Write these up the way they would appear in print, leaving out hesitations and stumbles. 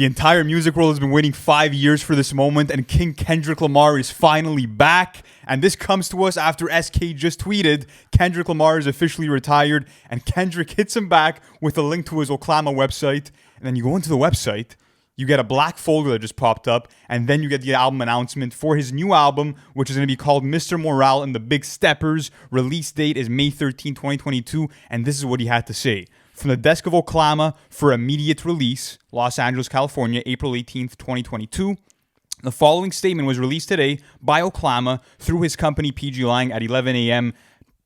The entire music world has been waiting 5 years for this moment, and King Kendrick Lamar is finally back. And this comes to us after SK just tweeted, Kendrick Lamar is officially retired, and Kendrick hits him back with a link to his Oklama website. And then you go into the website, you get a black folder that just popped up, and then you get the album announcement for his new album, which is going to be called Mr. Morale and the Big Steppers. Release date is May 13, 2022, and this is what he had to say. From the desk of Oklama for immediate release, Los Angeles, California, April 18th, 2022. The following statement was released today by Oklama through his company PG Lang at 11 a.m.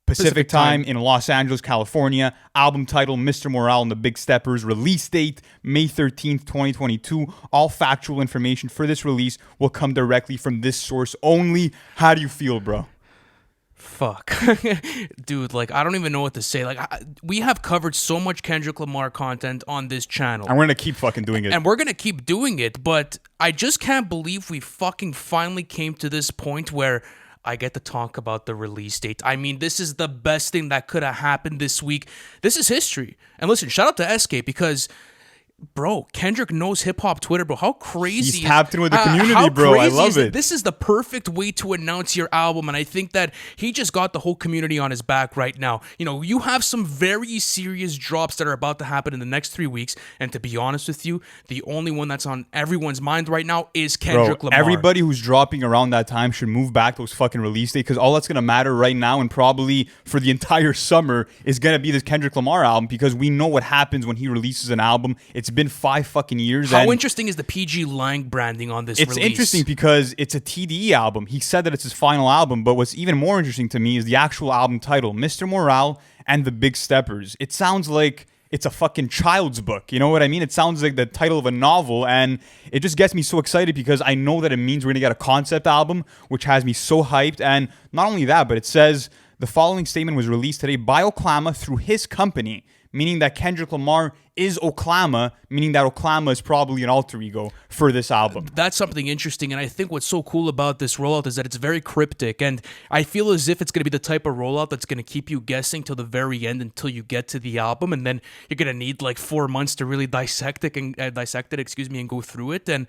Pacific time in Los Angeles, California. Album title, Mr. Morale and the Big Steppers. Release date, May 13th, 2022. All factual information for this release will come directly from this source only. How do you feel, bro? Fuck. Dude, like, I don't even know what to say. Like, we have covered so much Kendrick Lamar content on this channel. And we're going to keep fucking doing it. And we're going to keep doing it, but I just can't believe we fucking finally came to this point where I get to talk about the release date. I mean, this is the best thing that could have happened this week. This is history. And listen, shout out to SK because, bro, Kendrick knows hip-hop Twitter, bro. How crazy He's tapped in with the community, bro. I love it. This is the perfect way to announce your album, and I think that he just got the whole community on his back right now. You know, you have some very serious drops that are about to happen in the next 3 weeks, and to be honest with you, the only one that's on everyone's mind right now is Kendrick Lamar. Everybody who's dropping around that time should move back those fucking release dates, because all that's going to matter right now and probably for the entire summer is going to be this Kendrick Lamar album, because we know what happens when he releases an album. It's been 5 fucking years. How interesting is the PG Lang branding on this release? It's interesting because it's a TDE album. He said that it's his final album, but what's even more interesting to me is the actual album title, Mr. Morale and the Big Steppers. It sounds like it's a fucking child's book. You know what I mean? It sounds like the title of a novel, and it just gets me so excited because I know that it means we're going to get a concept album, which has me so hyped. And not only that, but it says the following statement was released today by Oklama through his company, meaning that Kendrick Lamar is Oklama, meaning that Oklama is probably an alter ego for this album. That's something interesting, and I think what's so cool about this rollout is that it's very cryptic, and I feel as if it's going to be the type of rollout that's going to keep you guessing till the very end until you get to the album, and then you're going to need like 4 months to really dissect it, and go through it. And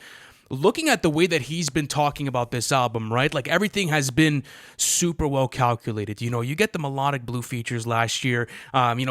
looking at the way that he's been talking about this album, right? Like, everything has been super well calculated. You know, you get the Melodic Blue features last year.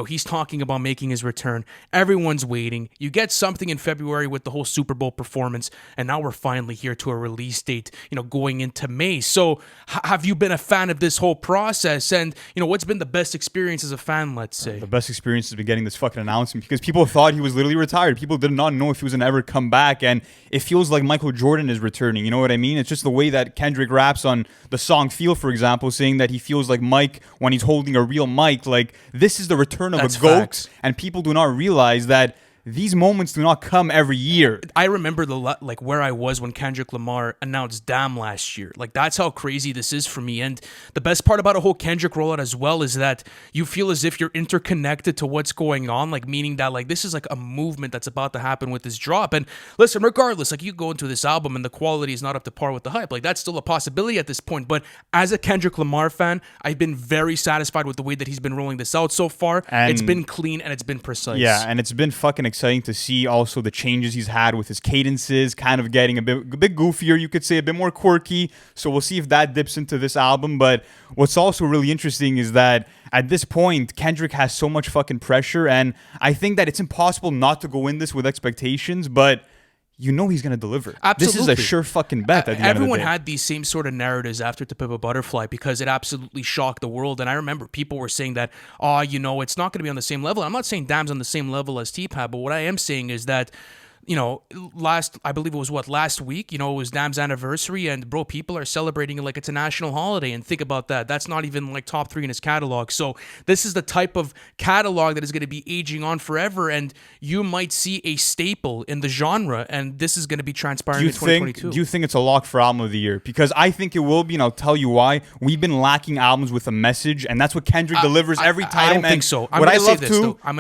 He's talking about making his return. Everyone's waiting. You get something in February with the whole Super Bowl performance, and now we're finally here to a release date, going into May. So have you been a fan of this whole process? And, what's been the best experience as a fan, let's say? The best experience has been getting this fucking announcement, because people thought he was literally retired. People did not know if he was going to ever come back, and it feels like Michael Jordan is returning. You know what I mean? It's just the way that Kendrick raps on the song Feel, for example, saying that he feels like Mike when he's holding a real mic. Like, this is the return of a GOAT, and people do not realize that these moments do not come every year. I remember where I was when Kendrick Lamar announced Damn last year. Like, that's how crazy this is for me. And the best part about a whole Kendrick rollout as well is that you feel as if you're interconnected to what's going on, like, meaning that, like, this is like a movement that's about to happen with this drop. And listen, regardless, like, you go into this album and the quality is not up to par with the hype. Like, that's still a possibility at this point. But as a Kendrick Lamar fan, I've been very satisfied with the way that he's been rolling this out so far. And it's been clean and it's been precise. Yeah, and it's been fucking exciting to see also the changes he's had with his cadences, kind of getting a bit goofier, you could say, a bit more quirky. So we'll see if that dips into this album. But what's also really interesting is that at this point, Kendrick has so much fucking pressure, and I think that it's impossible not to go in this with expectations, but you know he's going to deliver. Absolutely. This is a sure fucking bet at the end of the day. Everyone had these same sort of narratives after To Pimp a Butterfly because it absolutely shocked the world. And I remember people were saying that, it's not going to be on the same level. I'm not saying Damn's on the same level as T-Pab, but what I am saying is that, I believe it was last week, it was Damn's anniversary, and bro, people are celebrating it like it's a national holiday. And think about that. That's not even like top 3 in his catalog. So this is the type of catalog that is going to be aging on forever, and you might see a staple in the genre, and this is going to be transpiring in 2022. Do you think it's a lock for album of the year? Because I think it will be, and I'll tell you why. We've been lacking albums with a message, and that's what Kendrick delivers every time. I don't think so. I'm going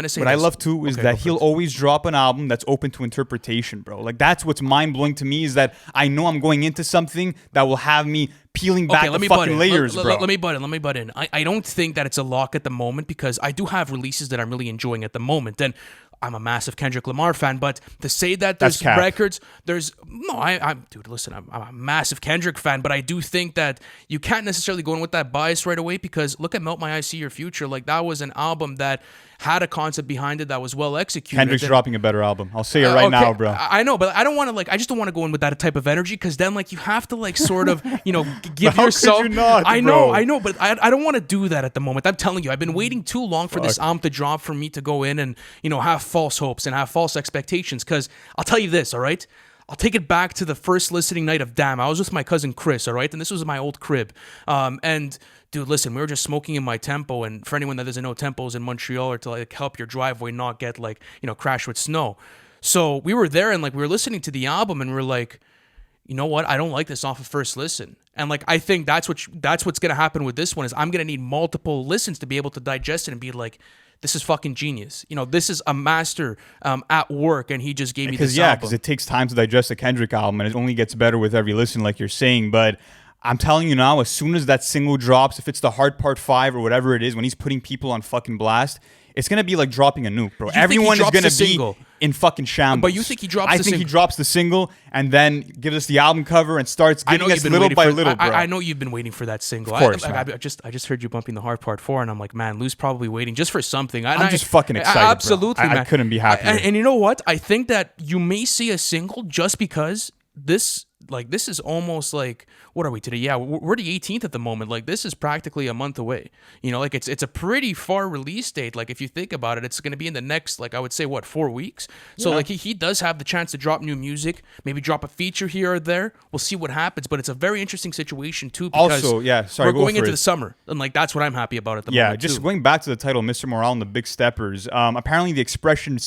to say what I love too is that he'll always drop an album that's open to interpretation, bro. Like, that's what's mind-blowing to me, is that I know I'm going into something that will have me peeling back the fucking layers, bro. Let me butt in. I don't think that it's a lock at the moment, because I do have releases that I'm really enjoying at the moment. And I'm a massive Kendrick Lamar fan, but to say that there's That's cap. records, there's no. Dude, listen, I'm a massive Kendrick fan, but I do think that you can't necessarily go in with that bias right away because look at Melt My Eyes, See Your Future. Like that was an album that had a concept behind it that was well executed. Kendrick's dropping a better album. I'll say it right now, bro. I know, but I don't want to I just don't want to go in with that type of energy because then you have to sort of give yourself. Could you not, I bro? know, but I don't want to do that at the moment. I'm telling you, I've been waiting too long for this album to drop for me to go in and have false hopes and have false expectations. Because I'll tell you this, all right. I'll take it back to the first listening night of Damn. I was with my cousin Chris, all right? And this was my old crib. And, dude, listen, we were just smoking in my tempo. And for anyone that doesn't know, tempos in Montreal are to, help your driveway not get, crash with snow. So we were there and, we were listening to the album and we are like, you know what? I don't like this off of first listen. And, I think that's what's going to happen with this one is I'm going to need multiple listens to be able to digest it and be like, this is fucking genius. This is a master at work, and he just gave me this album. Because it takes time to digest a Kendrick album, and it only gets better with every listen, like you're saying. But I'm telling you now, as soon as that single drops, if it's the Hard Part 5 or whatever it is, when he's putting people on fucking blast, it's going to be like dropping a nuke, bro. Everyone is going to be in fucking shambles. But you think he drops the single? I think he drops the single and then gives us the album cover and starts giving us little by little, bro. I know you've been waiting for that single. Of course, I just heard you bumping the Hard Part 4, and I'm like, man, Lou's probably waiting just for something. I'm just fucking excited, absolutely, bro. man. I couldn't be happier. And you know what? I think that you may see a single just because this is almost what are we today? Yeah, we're the 18th at the moment. This is practically a month away. It's a pretty far release date. If you think about it, it's going to be in the next, I would say, 4 weeks. So he does have the chance to drop new music, maybe drop a feature here or there. We'll see what happens, but it's a very interesting situation too because also, we're going into the summer, and that's what I'm happy about at the moment. Yeah, just going back to the title, Mr. Morale and the Big Steppers. Apparently, the expression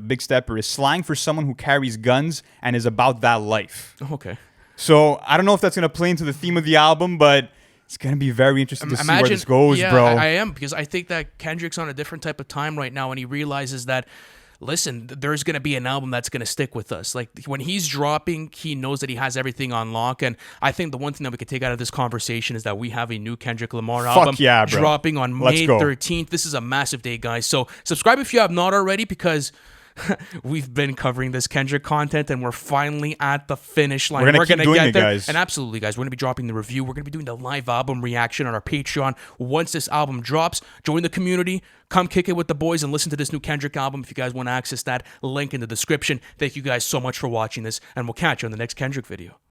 big stepper, is slang for someone who carries guns and is about that life. Okay. So I don't know if that's going to play into the theme of the album, but it's going to be very interesting to see where this goes, bro. I am, because I think that Kendrick's on a different type of time right now, and he realizes that, listen, there's going to be an album that's going to stick with us. When he's dropping, he knows that he has everything on lock, and I think the one thing that we could take out of this conversation is that we have a new Kendrick Lamar album dropping on May 13th. This is a massive day, guys. So subscribe if you have not already, because we've been covering this Kendrick content and we're finally at the finish line. We're gonna get there, guys. And absolutely, guys, we're gonna be dropping the review. We're gonna be doing the live album reaction on our Patreon once this album drops. Join the community, come kick it with the boys, and listen to this new Kendrick album. If you guys want to access that, link in the description. Thank you guys so much for watching this, and we'll catch you on the next Kendrick video.